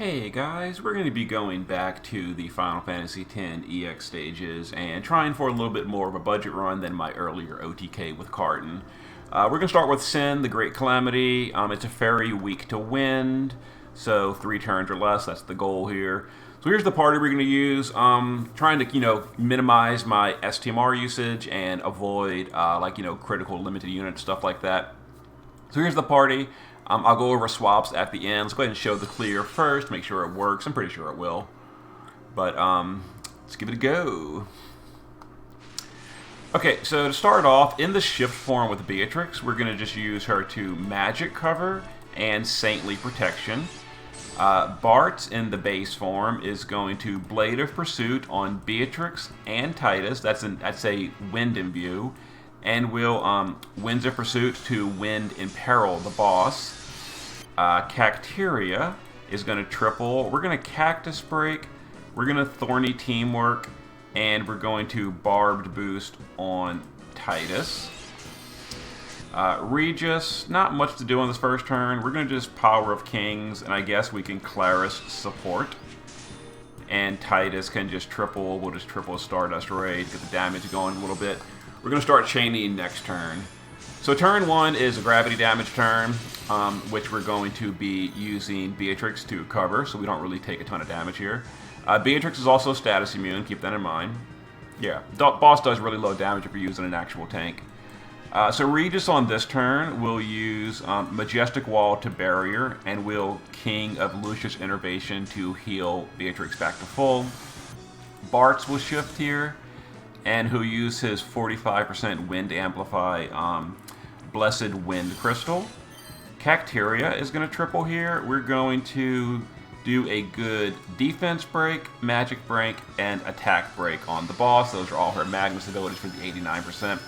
Hey guys, we're going to be going back to the Final Fantasy X EX stages and trying for a little bit more of a budget run than my earlier OTK with Cardin. We're going to start with Sin, the Great Calamity. It's a fairy weak to wind, so 3 turns or less, that's the goal here. So here's the party we're going to use. Trying to, minimize my STMR usage and avoid, critical limited units, stuff like that. So here's the party. I'll go over swaps at the end. Let's go ahead and show the clear first, make sure it works. I'm pretty sure it will. But let's give it a go. Okay, so to start off, in the shift form with Beatrix, we're going to just use her to magic cover and saintly protection. Bart, in the base form, is going to Blade of Pursuit on Beatrix and Tidus. That's a Wind Imbue. And we'll Winds of Pursuit to Wind Imperil the boss. Cacteria is going to triple. We're going to Cactus Break. We're going to Thorny Teamwork. And we're going to Barbed Boost on Tidus. Regis, not much to do on this first turn. We're going to just Power of Kings. And I guess we can Claris support. And Tidus can just triple. We'll just triple Stardust Ray to get the damage going a little bit. We're going to start chaining next turn. So turn 1 is a gravity damage turn, which we're going to be using Beatrix to cover, so we don't really take a ton of damage here. Beatrix is also status immune, keep that in mind. Yeah, boss does really low damage if you're using an actual tank. So Regis on this turn will use Majestic Wall to Barrier, and will King of Lucius Innervation to heal Beatrix back to full. Bartz will shift here, and who use his 45% Wind Amplify Blessed Wind Crystal. Cacteria is going to triple here. We're going to do a good Defense Break, Magic Break, and Attack Break on the boss. Those are all her Magnus abilities for the 89%.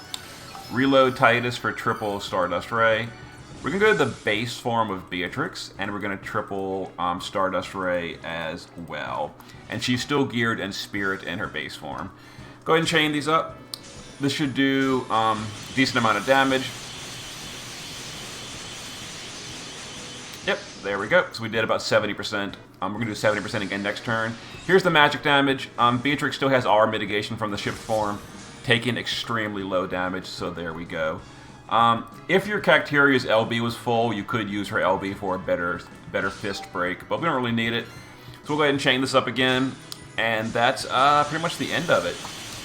Reload Tidus for triple Stardust Ray. We're going to go to the base form of Beatrix, and we're going to triple Stardust Ray as well. And she's still geared in Spirit in her base form. Go ahead and chain these up. This should do decent amount of damage. Yep, there we go. So we did about 70%. We're going to do 70% again next turn. Here's the magic damage. Beatrix still has our mitigation from the shift form, taking extremely low damage, so there we go. If your Cacteria's LB was full, you could use her LB for a better fist break, but we don't really need it. So we'll go ahead and chain this up again, and that's pretty much the end of it.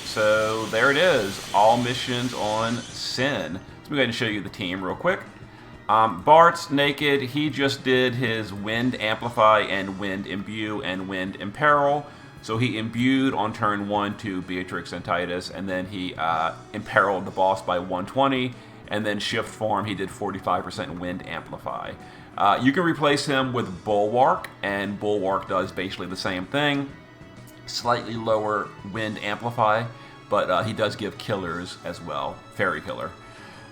So there it is, all missions on Sin. So we'll go ahead and show you the team real quick. Bart's naked. He just did his Wind Amplify and Wind Imbue and Wind Imperil. So he imbued on turn 1 to Beatrix and Tidus, and then he imperiled the boss by 120, and then shift form he did 45% Wind Amplify. You can replace him with Bulwark, and Bulwark does basically the same thing. Slightly lower Wind Amplify, but he does give killers as well, Fairy Killer.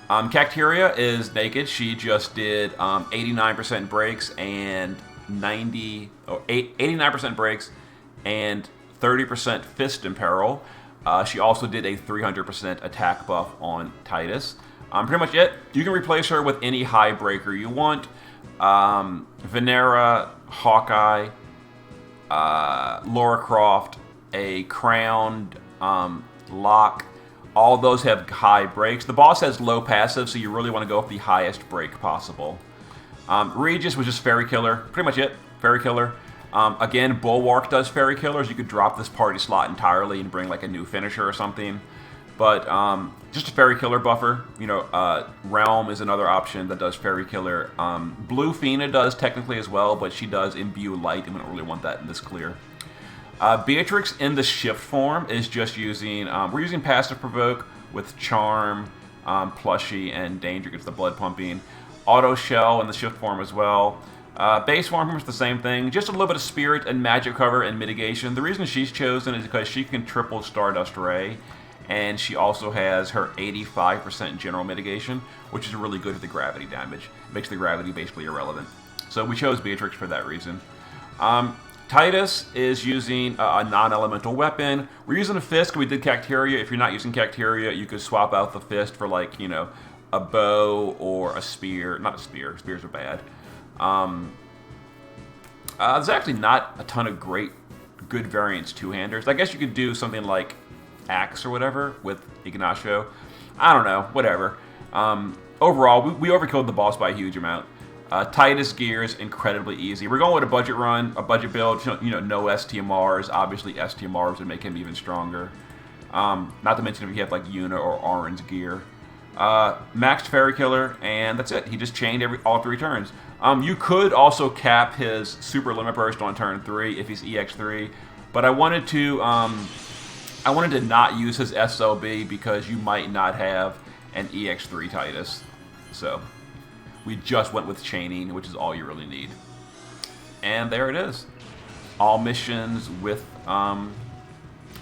Cacteria is naked. She just did 89% breaks and 89% breaks and 30% Fist Imperil. She also did a 300% attack buff on Tidus. Pretty much it. You can replace her with any high breaker you want. Venera, Hawkeye, Lara Croft, a Crowned Lock. All those have high breaks. The boss has low passive, so you really want to go with the highest break possible. Regis was just Fairy Killer. Pretty much it. Fairy Killer. Again, Bulwark does Fairy Killers. You could drop this party slot entirely and bring like a new finisher or something. But just a Fairy Killer buffer. Realm is another option that does Fairy Killer. Blue Fina does technically as well, but she does Imbue Light, and we don't really want that in this clear. Beatrix in the shift form is just using, we're using Passive Provoke with Charm, Plushie, and Danger gets the blood pumping. Auto Shell in the shift form as well. Base form is the same thing, just a little bit of Spirit and Magic Cover and Mitigation. The reason she's chosen is because she can triple Stardust Ray, and she also has her 85% general mitigation, which is really good for the gravity damage. It makes the gravity basically irrelevant. So we chose Beatrix for that reason. Tidus is using a non-elemental weapon. We're using a fist because we did Cacteria. If you're not using Cacteria, you could swap out the fist for like, a bow or a spear. Not a spear. Spears are bad. There's actually not a ton of good variants two-handers. I guess you could do something like Axe or whatever with Ignacio. I don't know, whatever. Overall, we overkilled the boss by a huge amount. Tidus gear is incredibly easy. We're going with a budget run, a budget build. You know, no STMRs. Obviously, STMRs would make him even stronger. Not to mention if you have like Yuna or Auron's gear. Maxed Fairy Killer, and that's it. He just chained all 3 turns. You could also cap his Super Limit Burst on turn 3 if he's EX3, but I wanted to not use his SLB because you might not have an EX3 Tidus. So we just went with chaining, which is all you really need. And there it is. All missions with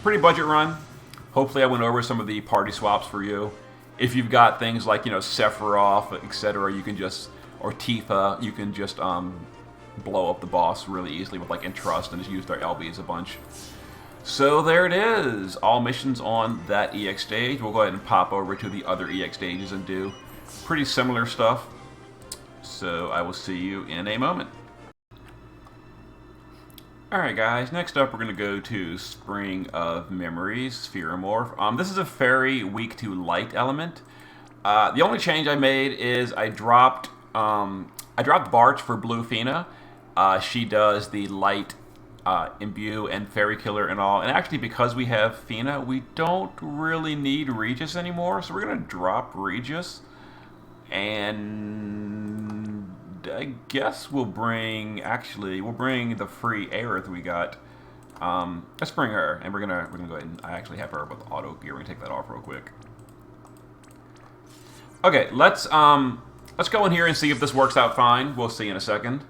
pretty budget run. Hopefully I went over some of the party swaps for you. If you've got things like, you know, Sephiroth, etc., you can just, or Tifa, you can just blow up the boss really easily with like Entrust and just use their LBs a bunch. So there it is. All missions on that EX stage. We'll go ahead and pop over to the other EX stages and do pretty similar stuff. So I will see you in a moment. Alright guys, next up we're going to go to Spring of Memories, Spheromorph. This is a very weak to light element. The only change I made is I dropped Barch for Blue Fina. She does the light imbue and Fairy Killer and all. And actually because we have Fina, we don't really need Regis anymore. So we're going to drop Regis. And I guess we'll bring the free Aerith we got. Let's bring her, and we're gonna go ahead and I actually have her with auto gear. We're gonna take that off real quick. Okay, let's go in here and see if this works out fine. We'll see in a second.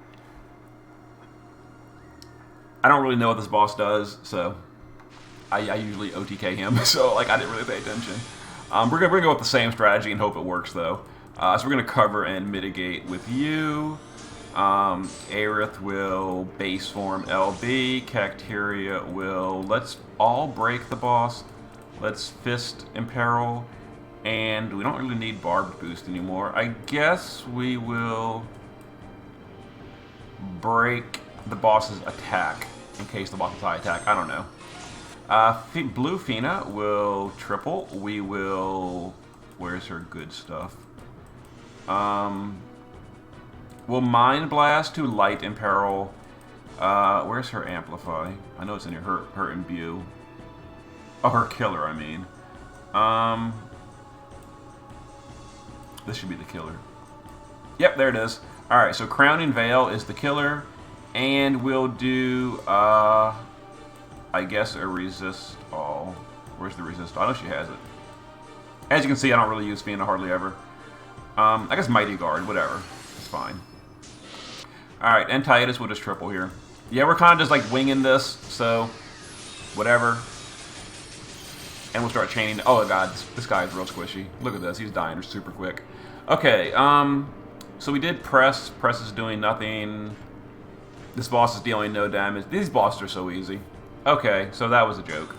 I don't really know what this boss does, so I usually OTK him. So like I didn't really pay attention. We're gonna go with the same strategy and hope it works though. So we're going to cover and mitigate with you. Aerith will base form LB. Cacteria will... Let's all break the boss. Let's Fist Imperil. And we don't really need Barbed Boost anymore. I guess we will break the boss's attack in case the boss is high attack. I don't know. Blue Fina will triple. We will... Where's her good stuff? We'll Mind Blast to Light Imperil. Where's her Amplify? I know it's in here. Her Imbue. Oh, her Killer, I mean. This should be the Killer. Yep, there it is. Alright, so Crowning Veil is the Killer. And we'll do, I guess a Resist All. Where's the Resist All? I know she has it. As you can see, I don't really use Fina hardly ever. I guess Mighty Guard, whatever. It's fine. Alright, and Tidus will just triple here. Yeah, we're kind of just like winging this, so whatever. And we'll start chaining. Oh god, this guy is real squishy. Look at this, he's dying super quick. Okay, so we did press. Press is doing nothing. This boss is dealing no damage. These bosses are so easy. Okay, so that was a joke.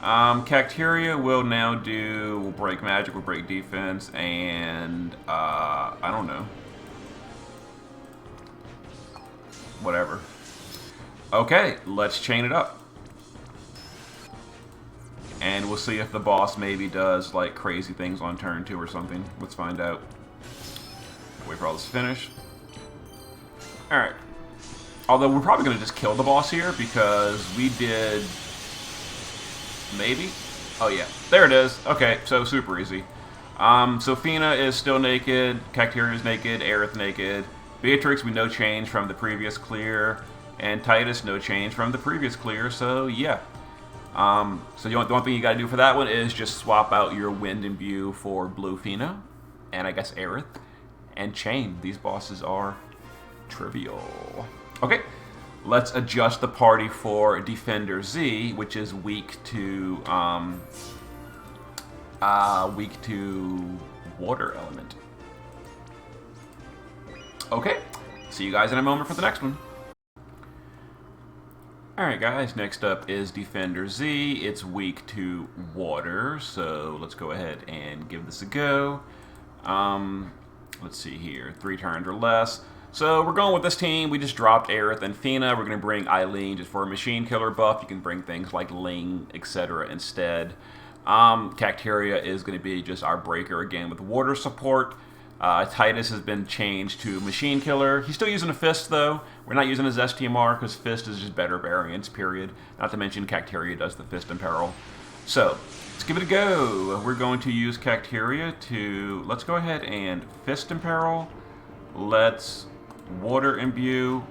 Cacteria will now do, we'll break magic, we'll break defense, and, I don't know. Whatever. Okay, let's chain it up. And we'll see if the boss maybe does, like, crazy things on turn 2 or something. Let's find out. Wait for all this to finish. Alright. Although we're probably going to just kill the boss here, because we did... Maybe? Oh yeah, there it is. Okay, so super easy. So Fina is still naked, Cacteria is naked, Aerith naked, Beatrix we no change from the previous clear, and Tidus no change from the previous clear, so yeah. So the only thing you gotta do for that one is just swap out your Wind Imbue for Blue Fina, and I guess Aerith, and chain. These bosses are trivial. Okay. Let's adjust the party for Defender Z, which is weak to water element. Okay, see you guys in a moment for the next one. Alright guys, next up is Defender Z. It's weak to water, so let's go ahead and give this a go. Let's see here, 3 turns or less. So we're going with this team. We just dropped Aerith and Fina. We're going to bring Eileen just for a machine killer buff. You can bring things like Ling, etc. instead. Cacteria is going to be just our breaker again with water support. Tidus has been changed to machine killer. He's still using a fist though. We're not using his STMR because fist is just better variance, period. Not to mention Cacteria does the fist in peril. So let's give it a go. We're going to use Cacteria to, let's go ahead and fist in peril. Let's water imbue,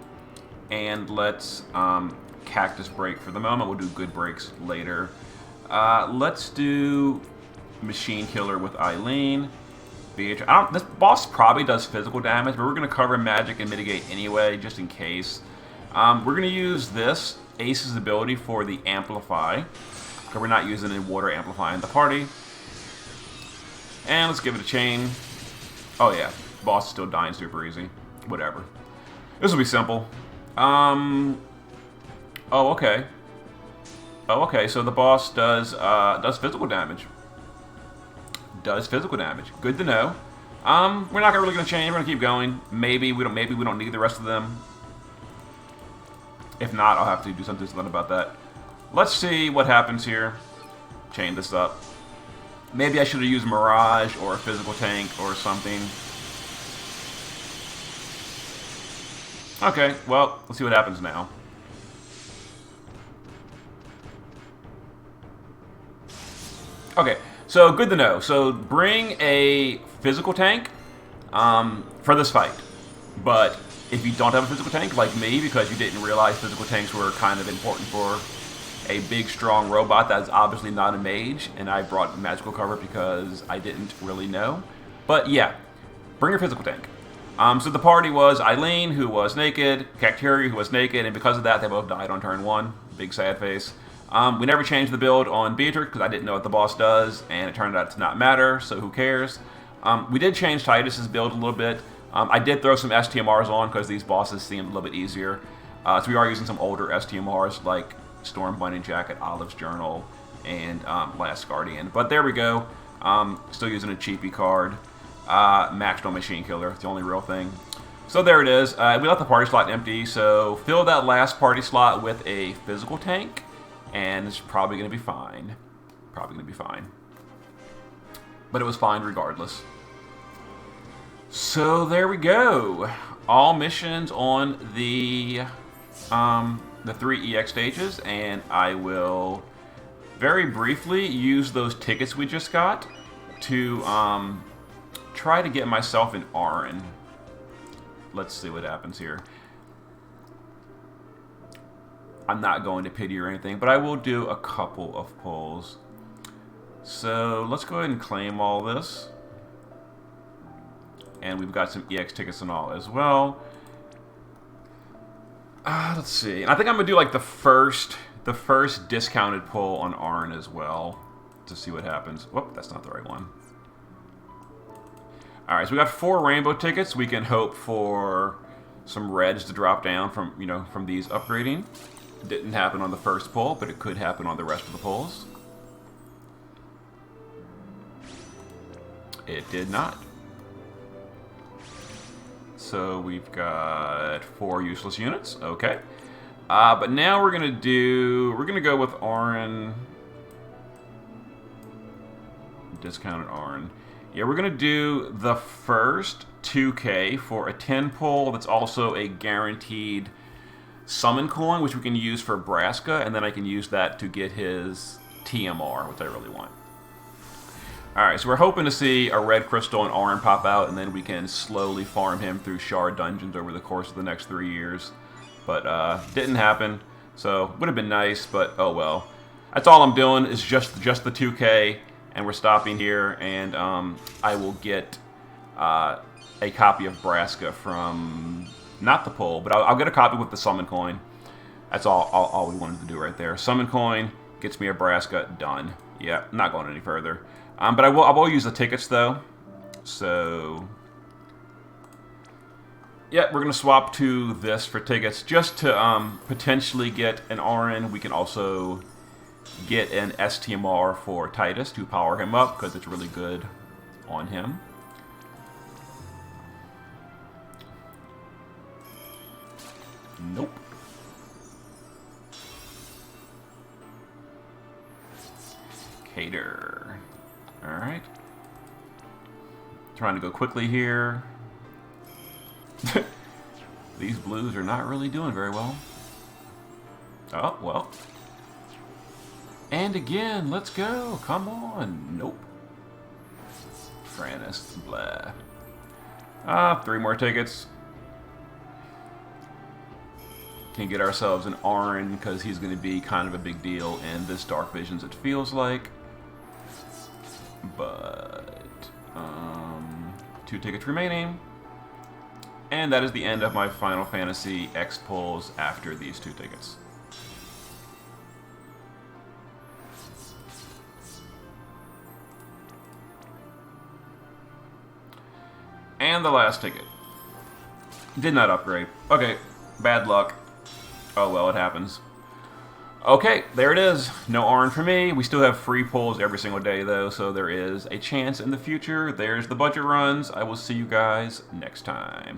and let's cactus break for the moment. We'll do good breaks later. Let's do machine killer with Eileen. Beatrix. This boss probably does physical damage, but we're going to cover magic and mitigate anyway, just in case. We're going to use this Ace's ability for the amplify, because we're not using a water amplify in the party. And let's give it a chain. Oh yeah, boss is still dying super easy. Whatever. This will be simple. Oh, okay. Oh, okay. So the boss does physical damage. Does physical damage. Good to know. We're not really going to change. We're going to keep going. Maybe we don't need the rest of them. If not, I'll have to do something about that. Let's see what happens here. Chain this up. Maybe I should have used Mirage or a physical tank or something. Okay, well, let's see what happens now. Okay, so good to know. So bring a physical tank for this fight. But if you don't have a physical tank, like me, because you didn't realize physical tanks were kind of important for a big, strong robot that's obviously not a mage, and I brought magical cover because I didn't really know. But yeah, bring your physical tank. So the party was Eileen, who was naked, Cacteria, who was naked, and because of that, they both died on turn 1. Big sad face. We never changed the build on Beatrix because I didn't know what the boss does, and it turned out to not matter, so who cares? We did change Tidus's build a little bit. I did throw some STMRs on because these bosses seemed a little bit easier. So we are using some older STMRs like Storm Bunny Jacket, Olive's Journal, and Last Guardian. But there we go. Still using a cheapy card. Maxed on Machine Killer. It's the only real thing. So there it is. We left the party slot empty, so fill that last party slot with a physical tank, and it's probably going to be fine. Probably going to be fine. But it was fine regardless. So there we go. All missions on the 3 EX stages, and I will very briefly use those tickets we just got to try to get myself an Arin. Let's see what happens here. I'm not going to pity or anything, but I will do a couple of pulls. So let's go ahead and claim all this. And we've got some EX tickets and all as well. Let's see. And I think I'm going to do like the first discounted pull on Arin as well to see what happens. Whoop, that's not the right one. Alright, so we got 4 rainbow tickets. We can hope for some reds to drop down from, from these upgrading. It didn't happen on the first pull, but it could happen on the rest of the pulls. It did not. So we've got 4 useless units. Okay. But now we're gonna go with Arin. Discounted Arin. Yeah, we're going to do the first 2K for a 10 pull that's also a guaranteed summon coin, which we can use for Braska, and then I can use that to get his TMR, which I really want. Alright, so we're hoping to see a red crystal and Arin pop out, and then we can slowly farm him through shard dungeons over the course of the next 3 years. But didn't happen, so would have been nice, but oh well. That's all I'm doing is just the 2K. And we're stopping here, and I will get a copy of Braska from, not the pull, but I'll get a copy with the summon coin. That's all we wanted to do right there. Summon coin gets me a Braska, done. Yeah, not going any further. But I will use the tickets though. So yeah, we're gonna swap to this for tickets just to potentially get an Arin. We can also get an STMR for Tidus to power him up because it's really good on him. Nope. Cater. Alright. Trying to go quickly here. These blues are not really doing very well. Oh, well. And again, let's go. Come on. Nope. Frannis, blah. 3 more tickets. Can get ourselves an Arin because he's going to be kind of a big deal in this Dark Visions, it feels like. But 2 tickets remaining. And that is the end of my Final Fantasy X pulls after these 2 tickets. And the last ticket. Did not upgrade. Okay, bad luck. Oh well, it happens. Okay, there it is. No Arin for me. We still have free pulls every single day though, so there is a chance in the future. There's the budget runs. I will see you guys next time.